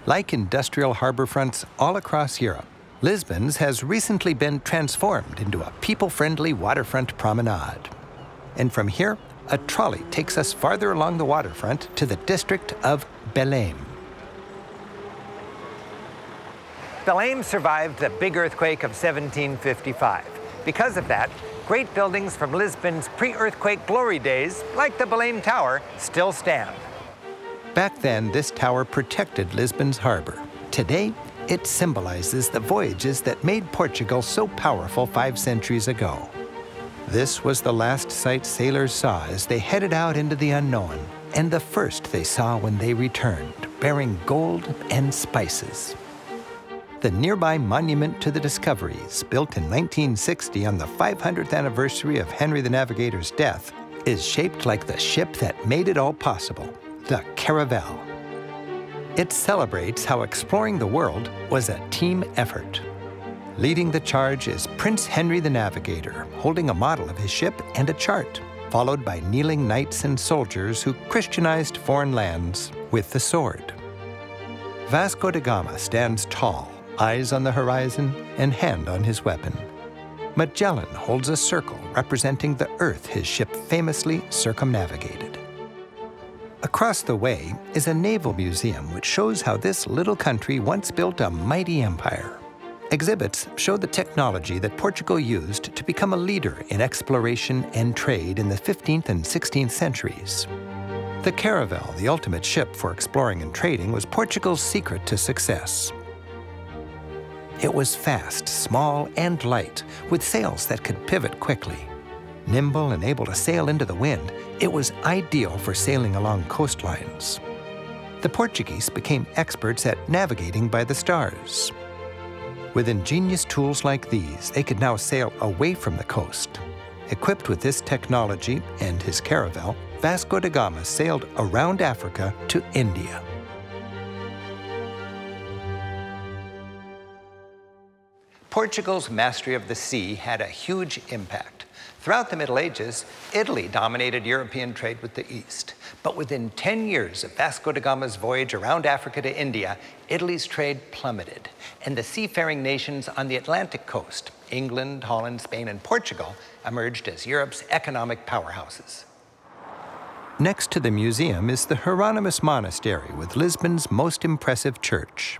Like industrial harbor fronts all across Europe, Lisbon's has recently been transformed into a people-friendly waterfront promenade. And from here, a trolley takes us farther along the waterfront to the district of Belém. Belém survived the big earthquake of 1755. Because of that, great buildings from Lisbon's pre-earthquake glory days, like the Belém Tower, still stand. Back then, this tower protected Lisbon's harbor. Today, it symbolizes the voyages that made Portugal so powerful 5 centuries ago. This was the last sight sailors saw as they headed out into the unknown, and the first they saw when they returned, bearing gold and spices. The nearby monument to the discoveries, built in 1960 on the 500th anniversary of Henry the Navigator's death, is shaped like the ship that made it all possible, the Caravel. It celebrates how exploring the world was a team effort. Leading the charge is Prince Henry the Navigator, holding a model of his ship and a chart, followed by kneeling knights and soldiers who Christianized foreign lands with the sword. Vasco da Gama stands tall, eyes on the horizon and hand on his weapon. Magellan holds a circle representing the Earth his ship famously circumnavigated. Across the way is a naval museum which shows how this little country once built a mighty empire. Exhibits show the technology that Portugal used to become a leader in exploration and trade in the 15th and 16th centuries. The Caravel, the ultimate ship for exploring and trading, was Portugal's secret to success. It was fast, small, and light, with sails that could pivot quickly. Nimble and able to sail into the wind, it was ideal for sailing along coastlines. The Portuguese became experts at navigating by the stars. With ingenious tools like these, they could now sail away from the coast. Equipped with this technology and his caravel, Vasco da Gama sailed around Africa to India. Portugal's mastery of the sea had a huge impact. Throughout the Middle Ages, Italy dominated European trade with the East. But within 10 years of Vasco da Gama's voyage around Africa to India, Italy's trade plummeted, and the seafaring nations on the Atlantic coast, England, Holland, Spain, and Portugal, emerged as Europe's economic powerhouses. Next to the museum is the Hieronymus Monastery with Lisbon's most impressive church.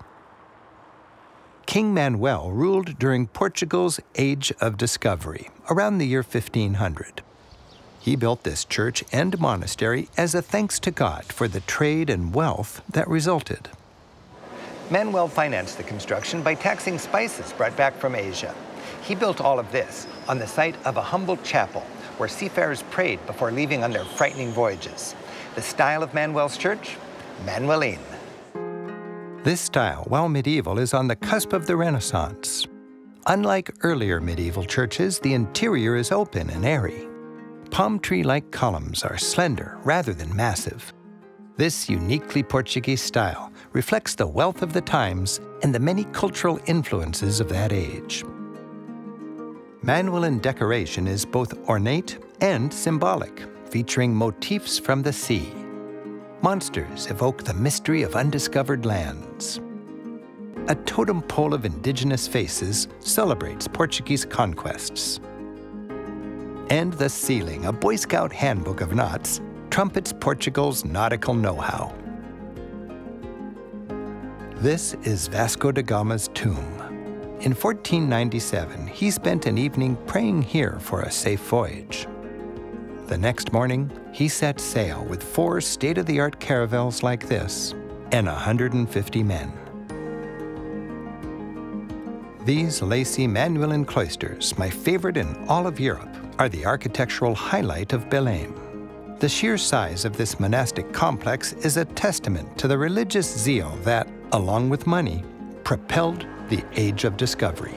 King Manuel ruled during Portugal's Age of Discovery, around the year 1500. He built this church and monastery as a thanks to God for the trade and wealth that resulted. Manuel financed the construction by taxing spices brought back from Asia. He built all of this on the site of a humble chapel where seafarers prayed before leaving on their frightening voyages. The style of Manuel's church? Manueline. This style, while medieval, is on the cusp of the Renaissance. Unlike earlier medieval churches, the interior is open and airy. Palm tree-like columns are slender rather than massive. This uniquely Portuguese style reflects the wealth of the times and the many cultural influences of that age. Manueline decoration is both ornate and symbolic, featuring motifs from the sea. Monsters evoke the mystery of undiscovered lands. A totem pole of indigenous faces celebrates Portuguese conquests. And the ceiling, a Boy Scout handbook of knots, trumpets Portugal's nautical know-how. This is Vasco da Gama's tomb. In 1497, he spent an evening praying here for a safe voyage. The next morning, he set sail with 4 state-of-the-art caravels like this and 150 men. These lacy Manueline cloisters, my favorite in all of Europe, are the architectural highlight of Belém. The sheer size of this monastic complex is a testament to the religious zeal that, along with money, propelled the Age of Discovery.